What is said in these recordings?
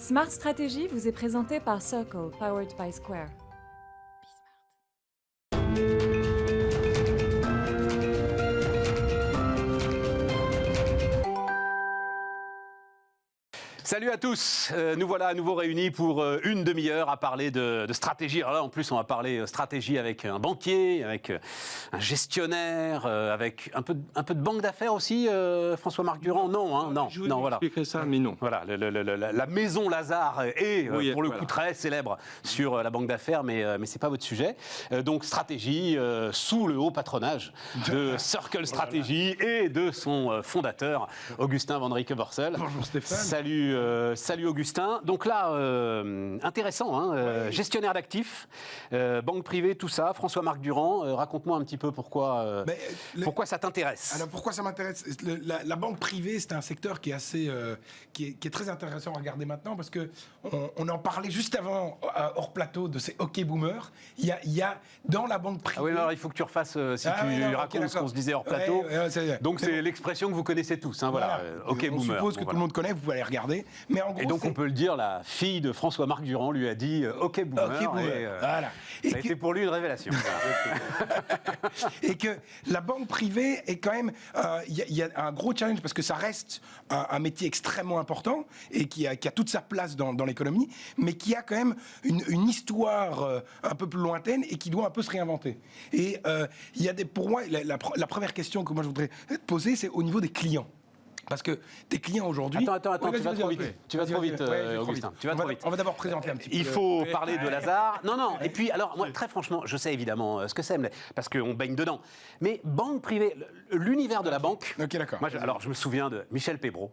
Smart Strategy vous est présenté par Circle, powered by Square. Salut à tous, nous voilà à nouveau réunis pour une demi-heure à parler de stratégie. Alors là, en plus, on va parler stratégie avec un banquier, avec un gestionnaire, avec un peu de banque d'affaires aussi, François-Marc Durand. Non, voilà. Je ça, mais non. Voilà, la maison Lazare est pour le coup très célèbre sur la banque d'affaires, mais c'est pas votre sujet. Donc stratégie sous le haut patronage de Circle Strategy et de son fondateur, Augustin Van Rijke-Borsel. Bonjour Stéphane. Salut Augustin. Donc là, intéressant, gestionnaire d'actifs, banque privée, tout ça. François-Marc Durand, raconte-moi un petit peu pourquoi ça t'intéresse. Alors pourquoi ça m'intéresse ? La banque privée, c'est un secteur qui est assez, qui est très intéressant à regarder maintenant parce que on en parlait juste avant hors plateau de ces hockey boomers. Il y a dans la banque privée. Ah oui, alors il faut que tu refasses racontes ce qu'on se disait hors plateau. Donc c'est l'expression que vous connaissez tous, voilà. Hockey boomer. On suppose que tout le monde connaît. Vous pouvez aller regarder. Mais en gros, et donc on peut le dire, la fille de François-Marc Durand lui a dit OK boomer. Voilà. Ça a été pour lui une révélation. Et que la banque privée est quand même, il y a un gros challenge parce que ça reste un métier extrêmement important et qui a toute sa place dans l'économie, mais qui a quand même une histoire un peu plus lointaine et qui doit un peu se réinventer. Et il y a pour moi, la première question que moi je voudrais te poser, c'est au niveau des clients. Parce que tes clients aujourd'hui... Attends, tu vas trop vite. Tu vas trop vite, Augustin. Tu vas trop vite. On va d'abord présenter un petit peu. Il faut parler de Lazare. Non. Et puis, alors, moi, très franchement, je sais évidemment ce que c'est, parce qu'on baigne dedans. Mais banque privée, l'univers de la banque... Ok, d'accord. Moi, alors, je me souviens de Michel Pébro.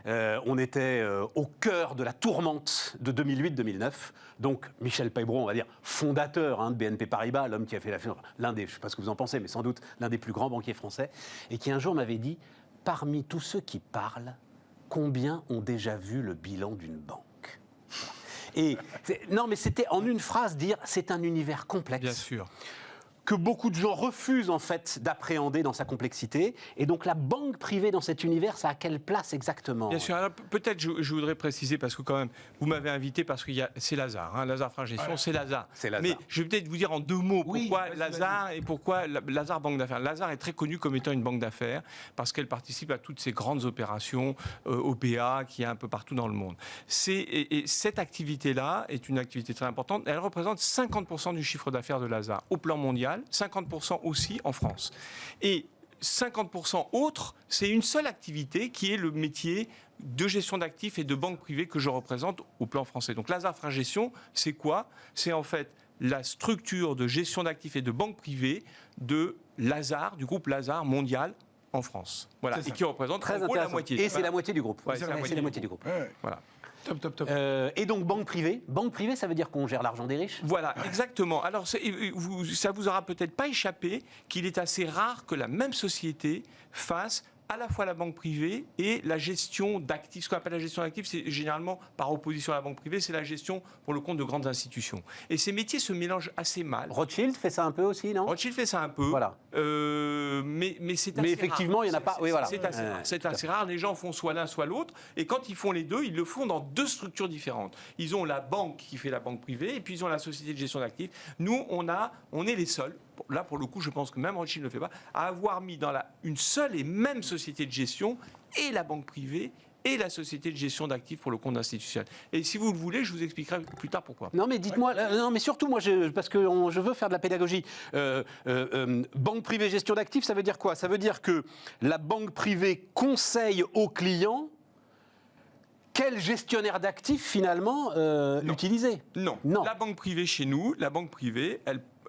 On était au cœur de la tourmente de 2008-2009. Donc, Michel Pébro, on va dire, fondateur de BNP Paribas, l'homme qui a fait l'un des, je ne sais pas ce que vous en pensez, mais sans doute l'un des plus grands banquiers français, et qui un jour m'avait dit... Parmi tous ceux qui parlent, combien ont déjà vu le bilan d'une banque ? Et non, mais c'était en une phrase dire c'est un univers complexe. Bien sûr. Que beaucoup de gens refusent en fait d'appréhender dans sa complexité. Et donc la banque privée dans cet univers, ça a quelle place exactement ? Bien sûr. Alors, peut-être je voudrais préciser, parce que quand même, vous m'avez invité parce que c'est Lazare. Lazare Gestion, c'est Lazare. Mais je vais peut-être vous dire en deux mots pourquoi Lazare et pourquoi Lazare Banque d'affaires. Lazare est très connue comme étant une banque d'affaires parce qu'elle participe à toutes ces grandes opérations OPA qu'il y a un peu partout dans le monde. Et cette activité-là est une activité très importante. Elle représente 50% du chiffre d'affaires de Lazare au plan mondial. 50% aussi en France. Et 50% autres, c'est une seule activité qui est le métier de gestion d'actifs et de banque privée que je représente au plan français. Donc Lazare Gestion, c'est quoi ? C'est en fait la structure de gestion d'actifs et de banque privée de Lazare, du groupe Lazare mondial en France. Voilà, et qui représente très en gros la moitié. Et c'est la moitié du groupe. C'est la moitié du groupe. Voilà. Top. Et donc banque privée, ça veut dire qu'on gère l'argent des riches ? Voilà, exactement. Alors ça vous aura peut-être pas échappé qu'il est assez rare que la même société fasse à la fois la banque privée et la gestion d'actifs. Ce qu'on appelle la gestion d'actifs, c'est généralement par opposition à la banque privée, c'est la gestion pour le compte de grandes institutions. Et ces métiers se mélangent assez mal. Rothschild fait ça un peu aussi, non ? Rothschild fait ça un peu. Voilà. Mais c'est assez rare. Mais effectivement, il n'y en a pas. Oui, voilà. C'est assez rare. Les gens font soit l'un, soit l'autre. Et quand ils font les deux, ils le font dans deux structures différentes. Ils ont la banque qui fait la banque privée et puis ils ont la société de gestion d'actifs. Nous, on est les seuls. Là, pour le coup, je pense que même Rothschild ne le fait pas, à avoir mis dans une seule et même société de gestion et la banque privée et la société de gestion d'actifs pour le compte institutionnel. Et si vous le voulez, je vous expliquerai plus tard pourquoi. Non, mais dites-moi, non, mais surtout, moi, parce que je veux faire de la pédagogie. Banque privée, gestion d'actifs, ça veut dire quoi ? Ça veut dire que la banque privée conseille aux clients quel gestionnaire d'actifs, finalement, utiliser ? Non. La banque privée, chez nous, la banque privée,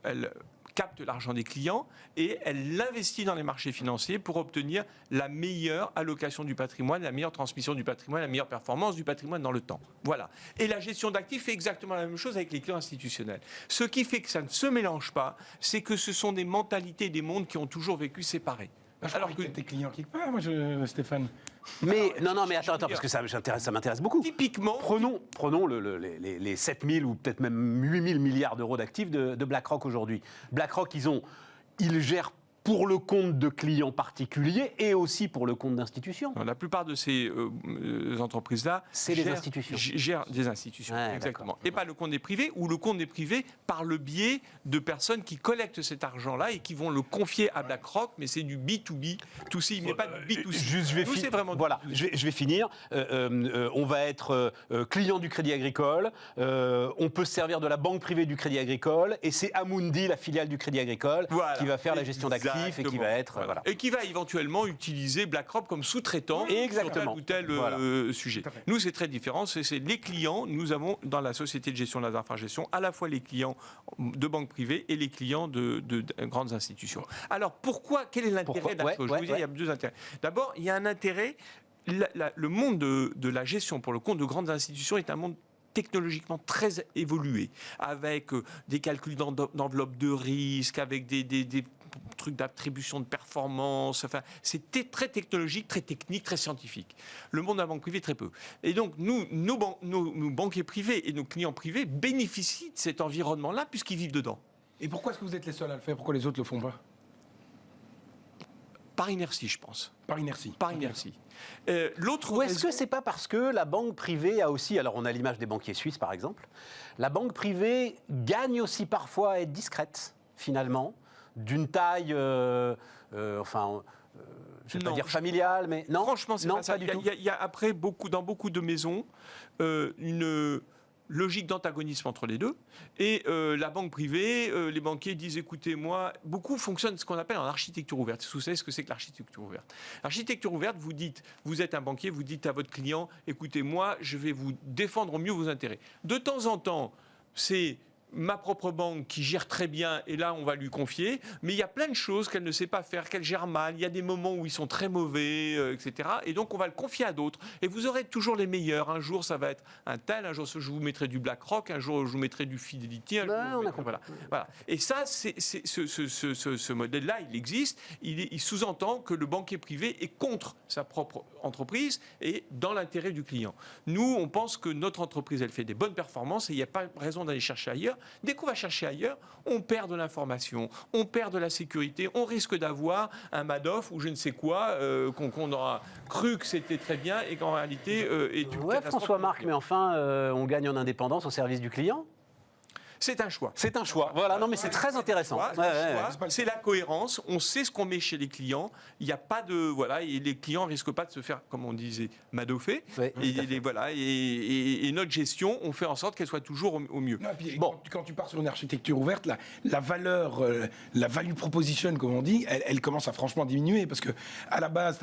elle capte l'argent des clients et elle l'investit dans les marchés financiers pour obtenir la meilleure allocation du patrimoine, la meilleure transmission du patrimoine, la meilleure performance du patrimoine dans le temps. Voilà. Et la gestion d'actifs fait exactement la même chose avec les clients institutionnels. Ce qui fait que ça ne se mélange pas, c'est que ce sont des mentalités, des mondes qui ont toujours vécu séparés. Alors que tes clients quelque part, Stéphane. Mais non, mais attends, parce que ça m'intéresse beaucoup. Typiquement, prenons les 7 000 ou peut-être même 8 000 milliards d'euros d'actifs de BlackRock aujourd'hui. BlackRock, ils gèrent pour le compte de clients particuliers et aussi pour le compte d'institutions. La plupart de ces entreprises-là gèrent des institutions, exactement. Et pas le compte des privés, ou le compte des privés par le biais de personnes qui collectent cet argent-là et qui vont le confier à BlackRock, mais c'est du B2B, tout-ci, mais pas du B2C. Juste, je vais finir. On va être client du Crédit Agricole, on peut se servir de la banque privée du Crédit Agricole, et c'est Amundi, la filiale du Crédit Agricole, qui va faire la gestion d'actifs et qui va être... Et qui va éventuellement utiliser BlackRock comme sous-traitant sur tel ou tel sujet. Nous, c'est très différent. C'est les clients. Nous avons dans la société de gestion Lazard Frères Gestion à la fois les clients de banques privées et les clients de grandes institutions. Alors, quel est l'intérêt de la chose ? Je vous dis, il y a deux intérêts. D'abord, il y a un intérêt. Le monde de la gestion pour le compte de grandes institutions est un monde technologiquement très évolué, avec des calculs d'enveloppe de risque, avec des trucs d'attribution de performance. Enfin, c'est très technologique, très technique, très scientifique. Le monde de la banque privée, très peu. Et donc, nos banquiers privés et nos clients privés bénéficient de cet environnement-là puisqu'ils vivent dedans. Et pourquoi est-ce que vous êtes les seuls à le faire ? Pourquoi les autres ne le font pas ? Par inertie, je pense. Par inertie. Par inertie. Ou est-ce que c'est pas parce que la banque privée a aussi, alors on a l'image des banquiers suisses par exemple, la banque privée gagne aussi parfois à être discrète, finalement, d'une taille, je ne vais pas dire familiale, mais non. Franchement, c'est pas ça. Il y a après, dans beaucoup de maisons, une logique d'antagonisme entre les deux. Et la banque privée, les banquiers disent, écoutez, moi, beaucoup fonctionnent ce qu'on appelle en architecture ouverte. Vous savez ce que c'est que l'architecture ouverte ? L'architecture ouverte, vous êtes un banquier, vous dites à votre client, écoutez, moi, je vais vous défendre au mieux vos intérêts. De temps en temps, c'est ma propre banque qui gère très bien, et là, on va lui confier. Mais il y a plein de choses qu'elle ne sait pas faire, qu'elle gère mal. Il y a des moments où ils sont très mauvais, etc. Et donc, on va le confier à d'autres. Et vous aurez toujours les meilleurs. Un jour, ça va être un tel. Un jour, je vous mettrai du BlackRock. Un jour, je vous mettrai du Fidelity. Voilà. Et ça, ce modèle-là, il existe. Il sous-entend que le banquier privé est contre sa propre entreprise et dans l'intérêt du client. Nous, on pense que notre entreprise, elle fait des bonnes performances et il n'y a pas raison d'aller chercher ailleurs. Dès qu'on va chercher ailleurs, on perd de l'information, on perd de la sécurité, on risque d'avoir un Madoff ou je ne sais quoi, qu'on aura cru que c'était très bien et qu'en réalité est une catastrophe. François-Marc, mais enfin, on gagne en indépendance au service du client ? C'est un choix. C'est un choix. Voilà, non mais c'est très intéressant. C'est la cohérence. On sait ce qu'on met chez les clients. Il n'y a pas de et les clients risquent pas de se faire, comme on disait, madoffer. Et notre gestion, on fait en sorte qu'elle soit toujours au mieux. Non, puis, quand tu pars sur une architecture ouverte, la valeur, la value proposition, comme on dit, elle commence à franchement diminuer parce que à la base,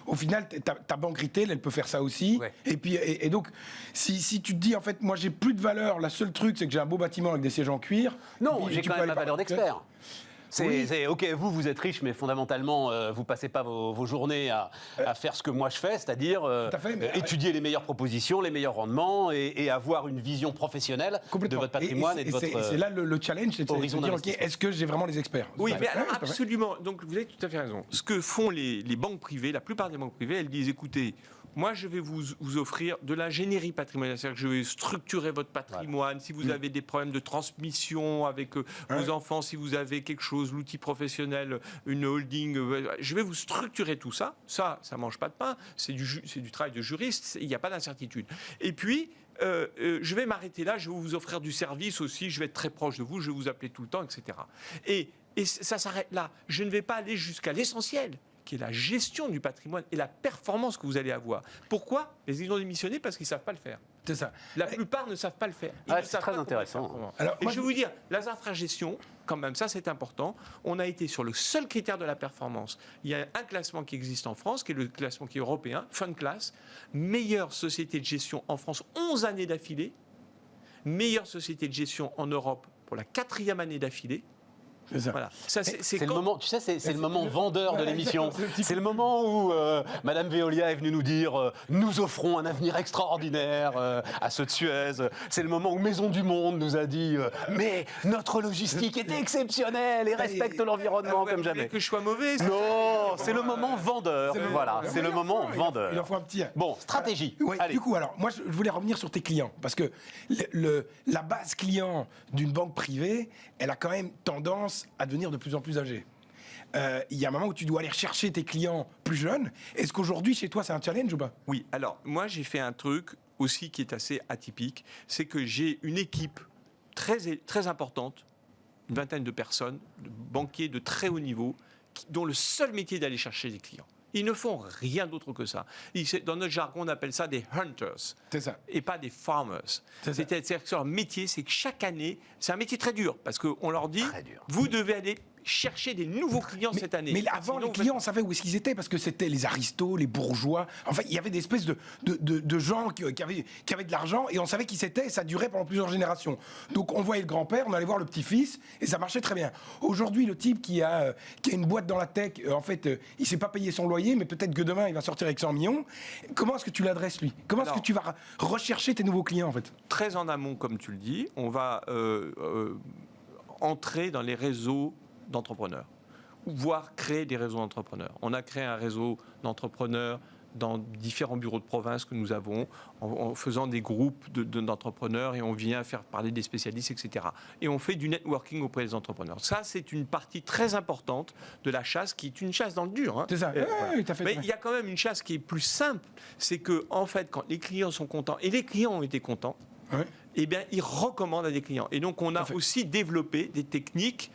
au final, ta banque retail, elle peut faire ça aussi. Ouais. Et donc, si tu te dis en fait, moi j'ai plus de valeur, la seule truc c'est que j'ai un beau bâtiment avec des sièges en cuir. Non, j'ai quand même la valeur d'expert. Ok, vous êtes riche, mais fondamentalement, vous passez pas vos journées à faire ce que moi je fais, c'est-à-dire étudier les meilleures propositions, les meilleurs rendements et avoir une vision professionnelle de votre patrimoine et de votre c'est là le challenge, c'est de se dire, ok, est-ce que j'ai vraiment les experts ? Oui, mais alors, absolument. Donc vous avez tout à fait raison. Ce que font les banques privées, la plupart des banques privées, elles disent, écoutez, moi, je vais vous offrir de l'ingénierie patrimoniale. C'est-à-dire que je vais structurer votre patrimoine. Si vous avez des problèmes de transmission avec vos enfants, si vous avez quelque chose, l'outil professionnel, une holding, je vais vous structurer tout ça. Ça mange pas de pain. C'est du travail de juriste. Il n'y a pas d'incertitude. Et puis, je vais m'arrêter là. Je vais vous offrir du service aussi. Je vais être très proche de vous. Je vais vous appeler tout le temps, etc. Et ça s'arrête là. Je ne vais pas aller jusqu'à l'essentiel, qui est la gestion du patrimoine et la performance que vous allez avoir. Pourquoi ? Ils ont démissionné parce qu'ils ne savent pas le faire. C'est ça. La plupart ne savent pas le faire. C'est très intéressant. Alors, je vais vous dire, Lazard Frères Gestion, quand même, ça c'est important, on a été sur le seul critère de la performance. Il y a un classement qui existe en France, qui est le classement qui est européen, Fund Class, meilleure société de gestion en France, 11 années d'affilée, meilleure société de gestion en Europe pour la 4e année d'affilée. C'est ça. Voilà. C'est le moment, tu sais, c'est le moment vendeur de l'émission. C'est le moment où Madame Veolia est venue nous dire nous offrons un avenir extraordinaire à ceux de Suez. C'est le moment où Maison du Monde nous a dit mais notre logistique est exceptionnelle et respecte l'environnement comme jamais. Que je sois mauvais. Non, c'est le moment vendeur. Voilà, c'est le moment vendeur. Il en faut un petit. Bon, stratégie. Allez. Du coup, alors moi je voulais revenir sur tes clients parce que la base client d'une banque privée, elle a quand même tendance à devenir de plus en plus âgée. il y a un moment où tu dois aller chercher tes clients plus jeunes. Est-ce qu'aujourd'hui, chez toi, c'est un challenge ou pas? Oui, alors moi j'ai fait un truc aussi qui est assez atypique, c'est que j'ai une équipe très importante, une vingtaine de personnes, de banquiers de très haut niveau, dont le seul métier est d'aller chercher des clients. Ils ne font rien d'autre que ça. Dans notre jargon, on appelle ça des hunters. C'est ça. Et pas des farmers. C'est-à-dire que leur métier, c'est que chaque année, c'est un métier très dur, parce qu'on leur dit, vous devez aller chercher des nouveaux clients cette année. Mais avant, les clients, on savait où est-ce qu'ils étaient, parce que c'était les aristos, les bourgeois. Enfin, il y avait des espèces de gens qui avaient de l'argent, et on savait qui c'était, et ça durait pendant plusieurs générations. Donc on voyait le grand-père, on allait voir le petit-fils, et ça marchait très bien. Aujourd'hui, le type qui a une boîte dans la tech, en fait, il ne s'est pas payé son loyer, mais peut-être que demain, il va sortir avec 100 millions. Comment est-ce que tu l'adresses, lui? Comment est-ce que tu vas rechercher tes nouveaux clients, en fait? Très en amont, comme tu le dis, on va entrer dans les réseaux d'entrepreneurs, voire créer des réseaux d'entrepreneurs. On a créé un réseau d'entrepreneurs dans différents bureaux de province que nous avons, en faisant des groupes d'entrepreneurs, et on vient faire parler des spécialistes, etc. Et on fait du networking auprès des entrepreneurs. Ça, c'est une partie très importante de la chasse, qui est une chasse dans le dur. Hein. C'est ça. Voilà. Mais il y a quand même une chasse qui est plus simple, c'est que, en fait, quand les clients sont contents, et les clients ont été contents, eh bien, ils recommandent à des clients. Et donc, on a aussi développé des techniques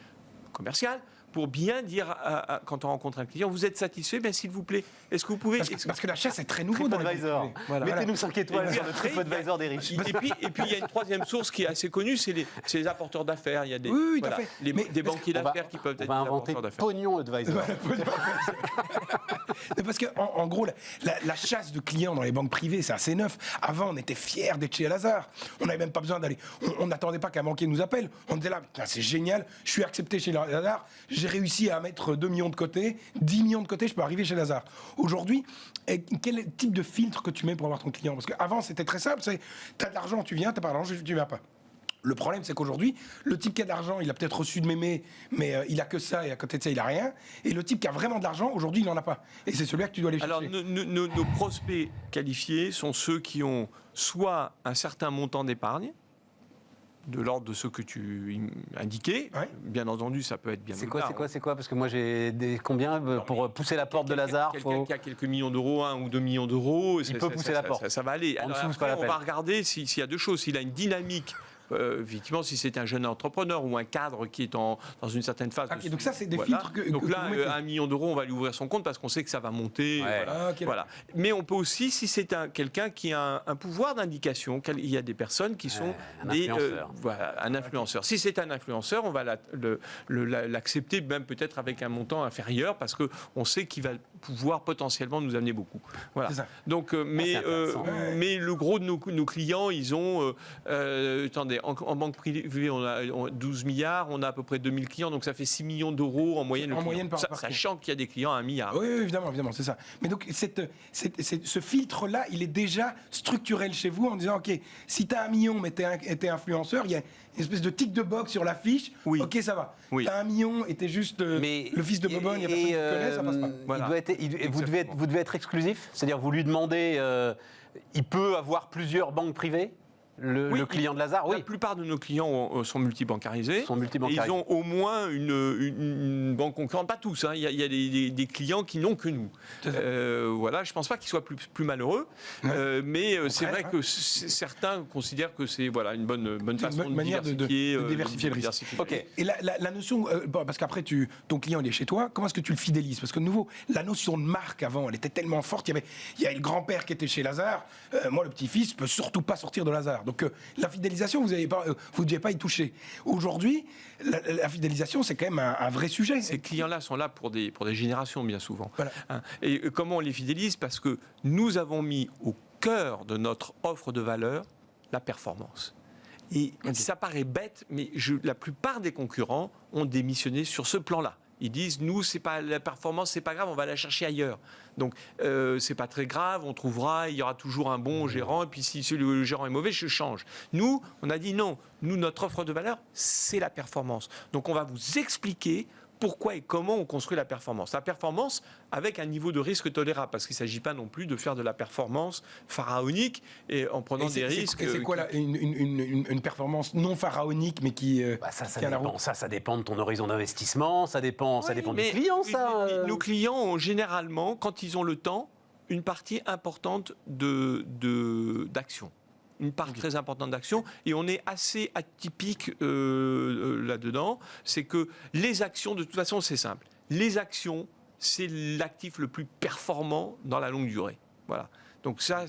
commerciales pour bien dire, quand on rencontre un client, vous êtes satisfait, bien s'il vous plaît, est-ce que vous pouvez... Parce que la chasse est très nouveau dans TripAdvisor. Voilà. Mettez-nous 5 étoiles sur le TripAdvisor des riches. Et puis, il y a une troisième source qui est assez connue, c'est les apporteurs d'affaires. Il y a des, oui, voilà, des banquiers d'affaires qui peuvent être des apporteurs d'affaires. Pognon Advisor. Parce qu'en gros, la chasse de clients dans les banques privées, c'est assez neuf. Avant, on était fiers d'être chez Lazare. On n'avait même pas besoin d'aller. On n'attendait pas qu'un banquier nous appelle. On était là, c'est génial, je suis accepté chez Lazare. J'ai réussi à mettre 2 millions de côté, 10 millions de côté, je peux arriver chez Lazare. Aujourd'hui, quel type de filtre que tu mets pour avoir ton client? Parce qu'avant, c'était très simple, c'est t'as de l'argent, tu viens, t'as pas d'argent, tu viens pas. Le problème, c'est qu'aujourd'hui, le type qui a de l'argent, il a peut-être reçu de mémé, mais il a que ça, et à côté de ça, il a rien. Et le type qui a vraiment de l'argent, aujourd'hui, il n'en a pas. Et c'est celui-là que tu dois aller chercher. Alors, nos prospects qualifiés sont ceux qui ont soit un certain montant d'épargne, de l'ordre de ce que tu indiquais. Bien entendu, ça peut être bien. C'est quoi? Parce que moi, j'ai combien pour pousser la porte de Lazare? Quelqu'un qui a quelques millions d'euros, 1 ou 2 millions d'euros, il peut pousser la porte. Ça va aller. Alors, après, on va regarder s'il y a deux choses. S'il a une dynamique. Effectivement, si c'est un jeune entrepreneur ou un cadre qui est dans une certaine phase. Donc ça, c'est des filtres que donc là, 1 million d'euros, on va lui ouvrir son compte parce qu'on sait que ça va monter. Voilà. Mais on peut aussi, si c'est quelqu'un qui a un pouvoir d'indication, il y a des personnes qui sont un influenceur. Si c'est un influenceur, on va l'accepter même peut-être avec un montant inférieur parce qu'on sait qu'il va pouvoir potentiellement nous amener beaucoup. Voilà. Donc, mais le gros de nos clients, ils ont... attendez, en banque privée, on a 12 milliards, on a à peu près 2000 clients, donc ça fait 6 millions d'euros en moyenne. Sachant qu'il y a des clients à 1 milliard. Oui, évidemment, c'est ça. Mais donc, ce filtre-là, il est déjà structurel chez vous en disant, OK, si tu as 1 million, mais tu es influenceur, il y a une espèce de tic de box sur l'affiche, OK, ça va. Tu as 1 million et tu es juste le fils de Bobonne, il n'y a personne qui te connaît, ça passe pas. Voilà. Vous devez être exclusif? C'est-à-dire, vous lui demandez, il peut avoir plusieurs banques privées? Le client de Lazare, La plupart de nos clients sont multibancarisés. Et ils ont au moins une banque concurrente. Pas tous, hein. Il y a des clients qui n'ont que nous. Voilà, je ne pense pas qu'ils soient plus malheureux. Mais c'est vrai que certains considèrent que c'est une bonne façon de diversifier le risque. Et la notion, parce qu'après, ton client il est chez toi, comment est-ce que tu le fidélises? Parce que de nouveau, la notion de marque avant, elle était tellement forte. Il y avait le grand-père qui était chez Lazare. Moi, le petit-fils, ne peut surtout pas sortir de Lazare. Donc la fidélisation, vous ne deviez pas y toucher. Aujourd'hui, la fidélisation, c'est quand même un vrai sujet. Ces clients-là sont là pour des générations, bien souvent. Voilà. Et comment on les fidélise? Parce que nous avons mis au cœur de notre offre de valeur la performance. Et ça paraît bête, mais la plupart des concurrents ont démissionné sur ce plan-là. Ils disent, nous, c'est pas la performance, c'est pas grave, on va la chercher ailleurs. Donc, c'est pas très grave, on trouvera, il y aura toujours un bon gérant, et puis si le gérant est mauvais, je change. Nous, on a dit non. Nous, notre offre de valeur, c'est la performance. Donc, on va vous expliquer pourquoi et comment on construit la performance. La performance avec un niveau de risque tolérable, parce qu'il ne s'agit pas non plus de faire de la performance pharaonique et en prenant des risques. Et c'est quoi une performance non pharaonique, mais qui... ça dépend de ton horizon d'investissement, ça dépend du client, ça. Nos clients ont généralement, quand ils ont le temps, une partie importante d'actions. Une part très importante d'actions, et on est assez atypique là-dedans, c'est que les actions, de toute façon, c'est simple. Les actions, c'est l'actif le plus performant dans la longue durée. Voilà. Donc ça,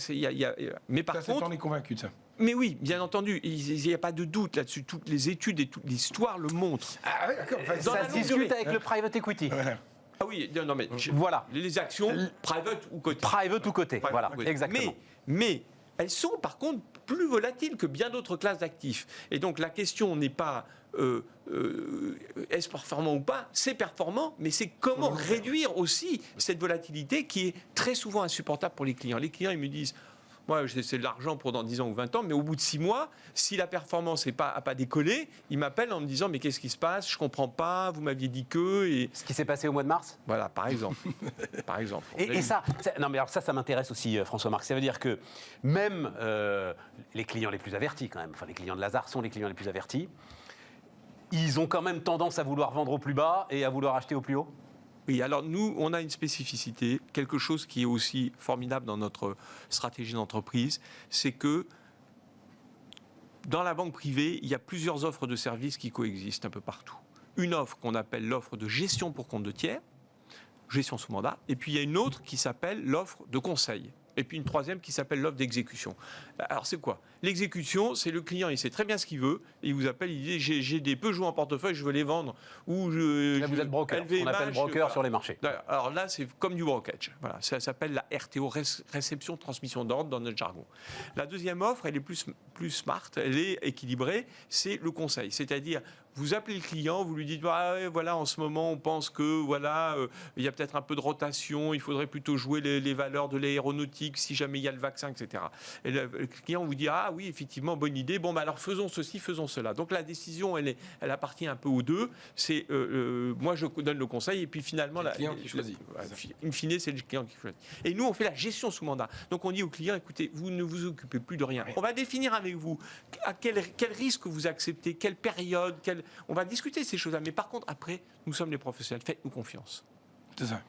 mais par contre... on est convaincu de ça. Mais oui, bien entendu, il n'y a pas de doute là-dessus. Toutes les études et toute l'histoire le montrent. Ah oui, d'accord. Ça se discute avec le private equity. Voilà. Ah oui, non mais... Voilà. Les actions, private ou côté. Private ou côté, voilà, Oui. exactement. Mais elles sont par contre plus volatiles que bien d'autres classes d'actifs. Et donc la question n'est pas est-ce performant ou pas, c'est performant, mais c'est comment réduire aussi cette volatilité qui est très souvent insupportable pour les clients. Les clients, ils me disent... Moi, c'est de l'argent pour dans 10 ans ou 20 ans, mais au bout de 6 mois, si la performance n'a pas décollé, ils m'appellent en me disant « Mais qu'est-ce qui se passe ? Je ne comprends pas, vous m'aviez dit que... » et... Ce qui s'est passé au mois de mars ? Voilà, par exemple. Par exemple. Et ça, non mais alors ça m'intéresse aussi, François-Marc. Ça veut dire que même les clients les plus avertis, quand même, enfin les clients de Lazard sont les clients les plus avertis, ils ont quand même tendance à vouloir vendre au plus bas et à vouloir acheter au plus haut ? Oui, alors nous, on a une spécificité, quelque chose qui est aussi formidable dans notre stratégie d'entreprise, c'est que dans la banque privée, il y a plusieurs offres de services qui coexistent un peu partout. Une offre qu'on appelle l'offre de gestion pour compte de tiers, gestion sous mandat, et puis il y a une autre qui s'appelle l'offre de conseil. Et puis une troisième qui s'appelle l'offre d'exécution. Alors c'est quoi ? L'exécution, c'est le client, il sait très bien ce qu'il veut, et il vous appelle, il dit j'ai des Peugeot en portefeuille, je veux les vendre. Ou là, vous êtes broker, on appelle broker sur les marchés. Alors là, c'est comme du brokerage. Voilà, ça s'appelle la RTO, réception, transmission d'ordre dans notre jargon. La deuxième offre, elle est plus smart, elle est équilibrée, c'est le conseil. C'est-à-dire, vous appelez le client, vous lui dites ah ouais, voilà, en ce moment on pense que voilà, il y a peut-être un peu de rotation, il faudrait plutôt jouer les valeurs de l'aéronautique si jamais il y a le vaccin, etc. Et le client vous dit ah oui, effectivement, bonne idée, bon bah alors faisons ceci, faisons cela. Donc la décision elle appartient un peu aux deux. C'est moi je donne le conseil et puis finalement le client qui choisit. In fine, c'est le client qui choisit. Et nous on fait la gestion sous mandat. Donc on dit au client écoutez, vous ne vous occupez plus de rien. On va définir avec vous à quel risque vous acceptez, quelle période, on va discuter ces choses-là. Mais par contre, après, nous sommes les professionnels. Faites-nous confiance. C'est ça.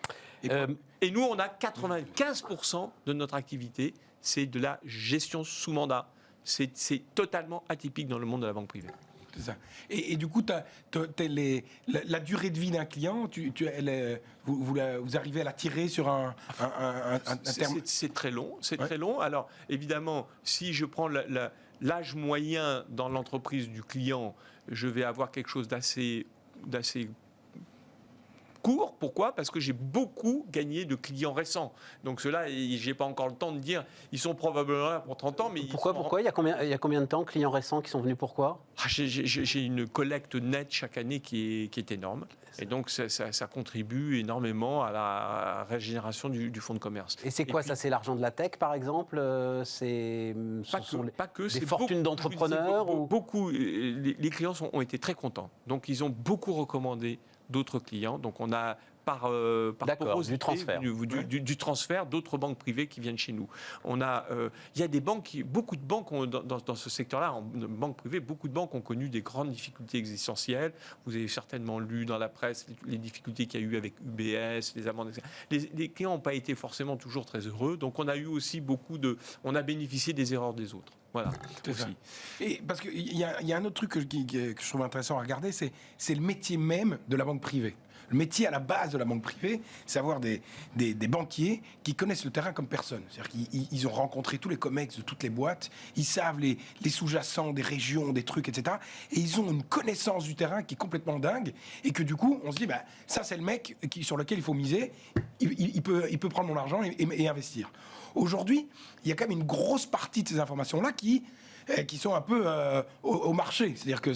Et nous, on a 95% de notre activité, c'est de la gestion sous mandat. C'est totalement atypique dans le monde de la banque privée. C'est ça. Et du coup, la durée de vie d'un client, vous arrivez à la tirer sur un terme. C'est très long. C'est très long. Alors, évidemment, si je prends l'âge moyen dans l'entreprise du client, je vais avoir quelque chose d'assez court. Pourquoi ? Parce que j'ai beaucoup gagné de clients récents. Donc ceux-là, je n'ai pas encore le temps de dire, ils sont probablement là pour 30 ans. Mais pourquoi il y a combien de temps, clients récents qui sont venus, pourquoi ? J'ai une collecte nette chaque année qui est énorme. Et donc ça contribue énormément à la régénération du fonds de commerce. Et c'est quoi ça ? C'est l'argent de la tech, par exemple ? C'est des fortunes d'entrepreneurs beaucoup, les clients ont été très contents. Donc ils ont beaucoup recommandé d'autres clients. Donc on a par du transfert, du transfert d'autres banques privées qui viennent chez nous. Il y a beaucoup de banques dans ce secteur-là, en banque privée, beaucoup de banques ont connu des grandes difficultés existentielles. Vous avez certainement lu dans la presse les difficultés qu'il y a eu avec UBS, les amendes, etc. Les clients n'ont pas été forcément toujours très heureux. Donc on a eu aussi on a bénéficié des erreurs des autres. Voilà. Et parce qu'il y a un autre truc que je trouve intéressant à regarder, c'est le métier même de la banque privée. Le métier à la base de la banque privée, c'est avoir des banquiers qui connaissent le terrain comme personne. C'est-à-dire qu'ils ont rencontré tous les comex de toutes les boîtes, ils savent les sous-jacents des régions, des trucs, etc. Et ils ont une connaissance du terrain qui est complètement dingue. Et que du coup, on se dit, ça c'est le mec sur lequel il faut miser, il peut prendre mon argent et investir. Aujourd'hui, il y a quand même une grosse partie de ces informations-là qui sont un peu au marché. C'est-à-dire que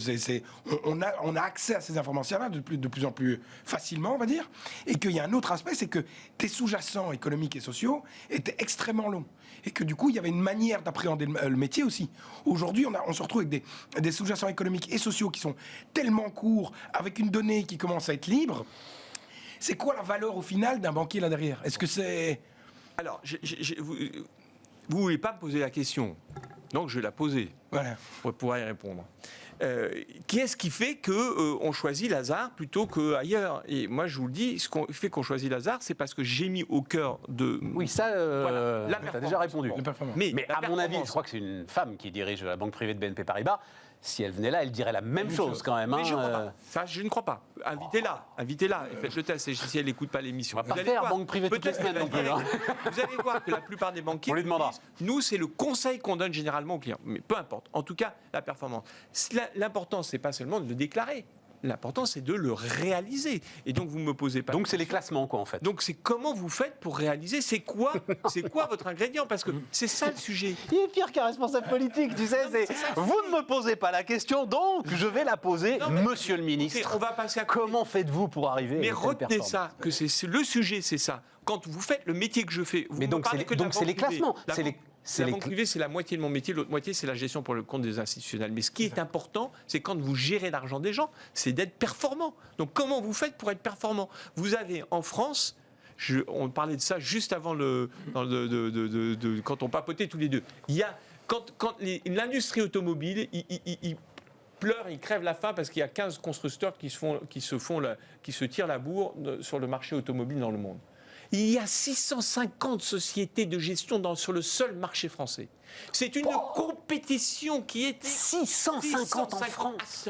on a accès à ces informations-là de plus en plus facilement, on va dire, et qu'il y a un autre aspect, c'est que tes sous-jacents économiques et sociaux étaient extrêmement longs. Et que du coup, il y avait une manière d'appréhender le métier aussi. Aujourd'hui, on se retrouve avec des sous-jacents économiques et sociaux qui sont tellement courts, avec une donnée qui commence à être libre. C'est quoi la valeur au final d'un banquier là derrière? Est-ce que c'est... Alors, vous ne voulez pas me poser la question, donc je vais la poser pour pouvoir y répondre. Qu'est-ce qui fait qu'on choisit Lazare plutôt qu'ailleurs? Et moi, je vous le dis, ce qui fait qu'on choisit Lazare, c'est parce que j'ai mis au cœur de... Oui, ça, tu as déjà répondu. Mais à mon avis, je crois que c'est une femme qui dirige la banque privée de BNP Paribas. Si elle venait là, elle dirait la même chose quand même. Mais je ne crois pas. Ça, je ne crois pas. Invitez-la, et faites le test. Et si elle n'écoute pas l'émission, on va pas faire banque privée toutes les semaines non plus. Vous allez voir que la plupart des banquiers, on lui demandera. Nous, c'est le conseil qu'on donne généralement aux clients. Mais peu importe. En tout cas, la performance. L'important, c'est pas seulement de le déclarer. L'important, c'est de le réaliser. Et donc, vous me posez pas. Donc, c'est les classements, quoi, en fait. Donc, c'est comment vous faites pour réaliser. C'est quoi votre ingrédient? Parce que c'est ça le sujet. Il est pire qu'un responsable politique, tu sais. Vous ne me posez pas la question, donc je vais la poser, monsieur le ministre. On va passer à... Comment faites-vous pour arriver Mais retenez ça, que c'est le sujet, c'est ça. Quand vous faites le métier que je fais, vous mais donc c'est les classements. La banque privée, c'est la moitié de mon métier, l'autre moitié, c'est la gestion pour le compte des institutionnels. Mais ce qui est important, c'est quand vous gérez l'argent des gens, c'est d'être performant. Donc comment vous faites pour être performant? Vous avez en France, on parlait de ça juste avant quand on papotait tous les deux. Il y a, quand l'industrie automobile, il pleure, il crève la faim parce qu'il y a 15 constructeurs qui se tirent la bourre sur le marché automobile dans le monde. Il y a 650 sociétés de gestion sur le seul marché français. C'est une compétition qui est 650 en France.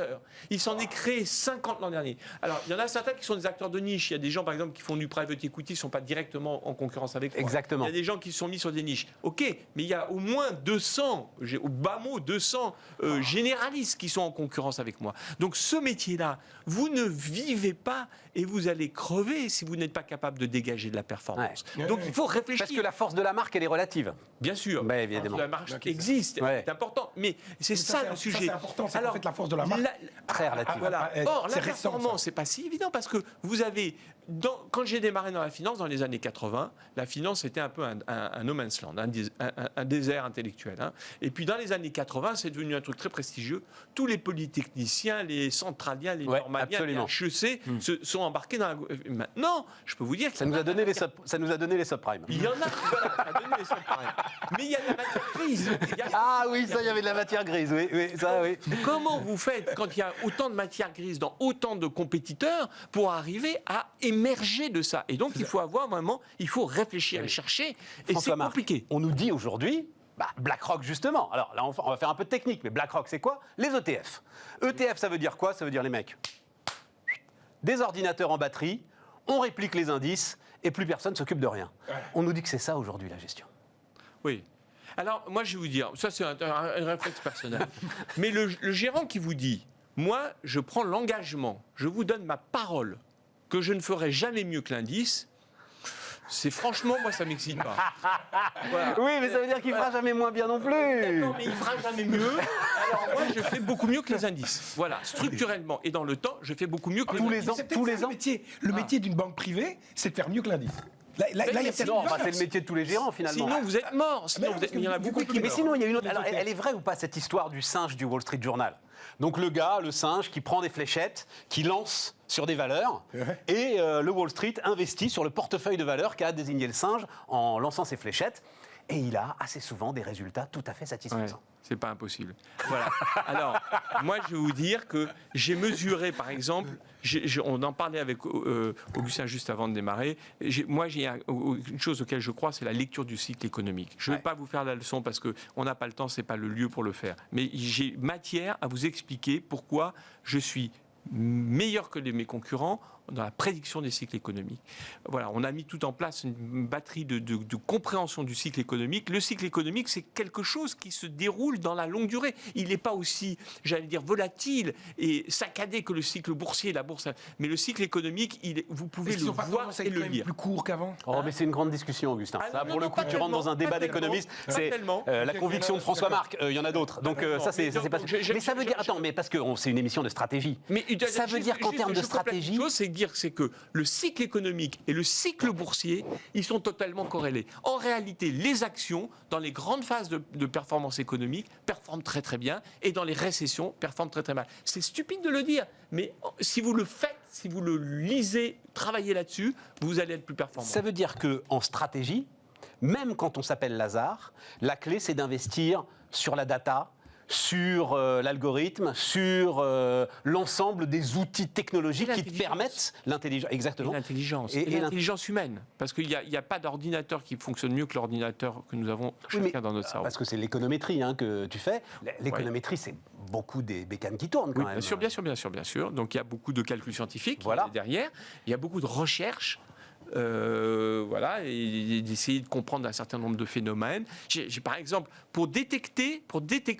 Il s'en est créé 50 l'an dernier. Alors, il y en a certains qui sont des acteurs de niche. Il y a des gens, par exemple, qui font du private equity, qui ne sont pas directement en concurrence avec moi. Exactement. Il y a des gens qui se sont mis sur des niches. OK, mais il y a au moins 200, au bas mot, 200 généralistes qui sont en concurrence avec moi. Donc, ce métier-là, vous ne vivez pas et vous allez crever si vous n'êtes pas capable de dégager de la performance. Ouais. Donc, il faut réfléchir. Parce que la force de la marque, elle est relative. Bien sûr. Ben, évidemment. La marque existe, c'est important. Mais c'est ça le sujet. C'est important, c'est en fait la force de la marque. Très relative. Voilà. Or, la performance, c'est pas si évident parce que vous avez... Quand j'ai démarré dans la finance, dans les années 80, la finance était un peu un no man's land, un désert intellectuel. Hein. Et puis dans les années 80, c'est devenu un truc très prestigieux. Tous les polytechniciens, les centraliens, les normaliens, les HEC se sont embarqués dans la... Maintenant, je peux vous dire que... Ça nous a donné les subprimes. Il y en a qui ça a donné les subprimes. Mais il y a de la matière grise. Oui, ça, il y avait de la matière grise. Oui, ça, oui. Comment vous faites quand il y a autant de matière grise dans autant de compétiteurs pour arriver à émerger de ça? Et donc, il faut avoir un moment, il faut réfléchir et chercher. Et c'est compliqué. On nous dit aujourd'hui, BlackRock justement. Alors là, on va faire un peu de technique, mais BlackRock, c'est quoi? Les ETF. ETF, ça veut dire quoi? Ça veut dire les mecs. Des ordinateurs en batterie, on réplique les indices et plus personne ne s'occupe de rien. On nous dit que c'est ça aujourd'hui la gestion. Oui. Alors, moi, je vais vous dire, ça c'est un réflexe personnel. Mais le gérant qui vous dit, moi, je prends l'engagement, je vous donne ma parole, que je ne ferai jamais mieux que l'indice, c'est franchement, moi, ça ne m'excite pas. Voilà. Oui, mais ça veut dire qu'il ne fera jamais moins bien non plus. Non, mais il ne fera jamais mieux. Alors moi, je fais beaucoup mieux que les indices. Voilà, structurellement. Et dans le temps, je fais beaucoup mieux que les indices. Tous les ans. Le métier d'une banque privée, c'est de faire mieux que l'indice. Là, il y a c'est le métier de tous les gérants, finalement. Sinon, vous êtes mort. Il y en a beaucoup qui meurent. Mais sinon, il y a une autre... Alors, elle est vraie ou pas, cette histoire du singe du Wall Street Journal? Donc, le singe, qui prend des fléchettes, qui lance sur des valeurs, et le Wall Street investit sur le portefeuille de valeurs qu'a désigné le singe en lançant ses fléchettes. Et il a assez souvent des résultats tout à fait satisfaisants. C'est pas impossible. Voilà. Alors, moi, je vais vous dire que j'ai mesuré, par exemple, on en parlait avec Augustin juste avant de démarrer. Moi, j'ai une chose auquel je crois, c'est la lecture du cycle économique. Je ne vais pas vous faire la leçon parce qu'on n'a pas le temps, c'est pas le lieu pour le faire. Mais j'ai matière à vous expliquer pourquoi je suis meilleur que mes concurrents dans la prédiction des cycles économiques. Voilà, on a mis tout en place une batterie de compréhension du cycle économique. Le cycle économique, c'est quelque chose qui se déroule dans la longue durée. Il n'est pas aussi, j'allais dire, volatile et saccadé que le cycle boursier, la bourse. Mais le cycle économique, vous pouvez le voir et le lire. Plus court qu'avant. Oh, mais c'est une grande discussion, Augustin. Ah, ça, non, pour le coup, tu rentres dans un débat d'économistes. C'est la conviction de François Marc. Il y en a d'autres. Donc ça, c'est pas. Mais ça veut dire, attends, mais parce que c'est une émission de stratégie. Mais ça veut dire qu'en termes de stratégie, c'est que le cycle économique et le cycle boursier, ils sont totalement corrélés. En réalité, les actions, dans les grandes phases de performance économique, performent très très bien, et dans les récessions, performent très très mal. C'est stupide de le dire, mais si vous le faites, si vous le lisez, travaillez là-dessus, vous allez être plus performant. Ça veut dire qu'en stratégie, même quand on s'appelle Lazare, la clé, c'est d'investir sur la data, sur l'algorithme, sur l'ensemble des outils technologiques qui te permettent l'intelligence. Exactement. Et l'intelligence humaine. Parce qu'il n'y a pas d'ordinateur qui fonctionne mieux que l'ordinateur que nous avons chacun dans notre cerveau. Parce que c'est l'économétrie que tu fais. L'économétrie, c'est beaucoup des bécanes qui tournent quand même. Bien sûr. Donc il y a beaucoup de calculs scientifiques derrière. Il y a beaucoup de recherches. Et d'essayer de comprendre un certain nombre de phénomènes. J'ai par exemple, pour détecter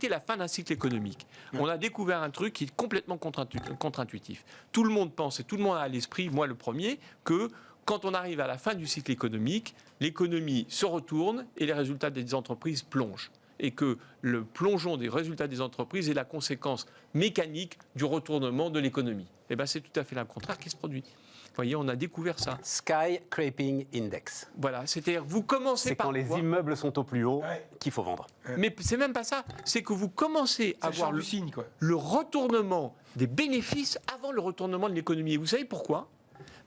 la fin d'un cycle économique, on a découvert un truc qui est complètement contre-intuitif. Tout le monde pense, et tout le monde a à l'esprit, moi le premier, que quand on arrive à la fin du cycle économique, l'économie se retourne et les résultats des entreprises plongent. Et que le plongeon des résultats des entreprises est la conséquence mécanique du retournement de l'économie. Et bien c'est tout à fait le contraire qui se produit. Vous voyez, on a découvert ça. Skyscraping Index. Voilà, c'est-à-dire vous commencez par... C'est quand les immeubles sont au plus haut qu'il faut vendre. Mais c'est même pas ça. C'est que vous commencez à voir le retournement des bénéfices avant le retournement de l'économie. Et vous savez pourquoi ?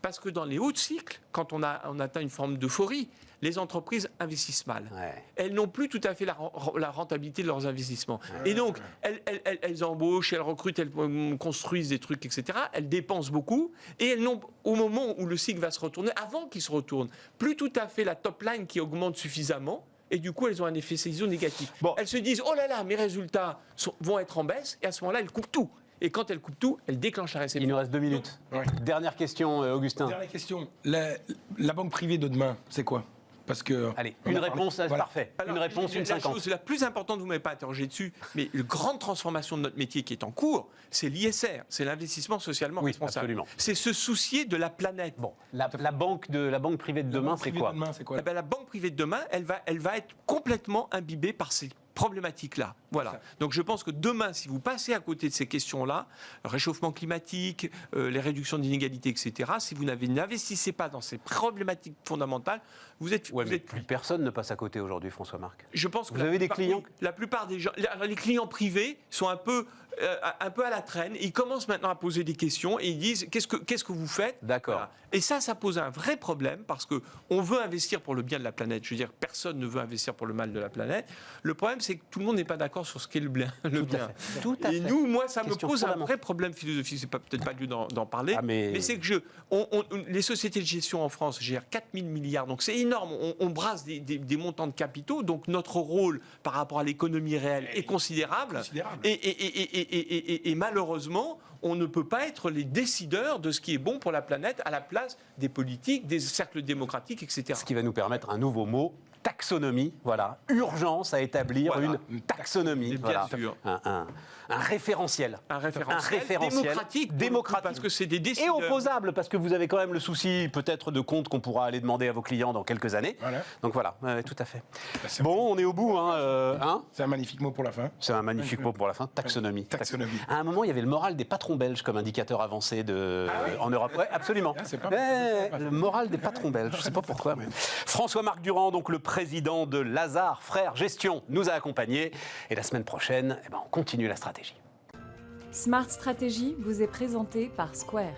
Parce que dans les hauts cycles, quand on atteint une forme d'euphorie, les entreprises investissent mal. Elles n'ont plus tout à fait la rentabilité de leurs investissements. Et donc, elles embauchent, elles recrutent, elles construisent des trucs, etc. Elles dépensent beaucoup. Et elles n'ont, au moment où le cycle va se retourner, avant qu'il se retourne, plus tout à fait la top line qui augmente suffisamment. Et du coup, elles ont un effet saison négatif. Elles se disent, oh là là, mes résultats vont être en baisse. Et à ce moment-là, elles coupent tout. Et quand elle coupe tout, elle déclenche la récession. Il nous reste 2 minutes. Dernière question, Augustin. Dernière question. La banque privée de demain, c'est quoi ? Parce que... Allez, une réponse, c'est parfait. Alors, une réponse, une 50. La chose la plus importante, vous ne m'avez pas interrogé dessus, mais la grande transformation de notre métier qui est en cours, c'est l'ISR, c'est l'investissement socialement responsable. Absolument. C'est se soucier de la planète. Bon, la banque privée de demain, c'est quoi ? La banque privée de demain, elle va être complètement imbibée par ces problématiques-là. Voilà. Donc je pense que demain, si vous passez à côté de ces questions-là, réchauffement climatique, les réductions d'inégalités, etc., si vous n'investissez pas dans ces problématiques fondamentales, vous êtes... plus personne ne passe à côté aujourd'hui, François Marc. Je pense que vous avez des clients. La plupart des gens, les clients privés sont un peu à la traîne. Ils commencent maintenant à poser des questions et ils disent qu'est-ce que vous faites ? D'accord. Voilà. Et ça pose un vrai problème parce que on veut investir pour le bien de la planète. Je veux dire, personne ne veut investir pour le mal de la planète. Le problème, c'est que tout le monde n'est pas d'accord sur ce qu'est le bien. Tout à fait. Et nous, moi, ça me pose un vrai problème philosophique. C'est peut-être pas le lieu d'en parler. Mais c'est que les sociétés de gestion en France gèrent 4 000 milliards. Donc c'est énorme. On brasse des montants de capitaux. Donc notre rôle par rapport à l'économie réelle est considérable. Et malheureusement, on ne peut pas être les décideurs de ce qui est bon pour la planète à la place des politiques, des cercles démocratiques, etc. Ce qui va nous permettre un nouveau mot, taxonomie. Voilà, urgence à établir une taxonomie. Bien sûr. Un référentiel. Un référentiel démocratique. Parce que c'est des décideurs. Et opposable, parce que vous avez quand même le souci peut-être de comptes qu'on pourra aller demander à vos clients dans quelques années. Voilà. Donc voilà, tout à fait. Bon, on est au bout. C'est un magnifique mot pour la fin. C'est un magnifique mot pour la fin. Taxonomie. À un moment, il y avait le moral des patrons belges comme indicateur avancé en Europe. Oui, absolument. Le moral des patrons belges, je ne sais pas pourquoi. Mais... François-Marc Durand, donc le président de Lazare Frères Gestion, nous a accompagnés. Et la semaine prochaine, on continue la stratégie. Smart Stratégie vous est présenté par Square.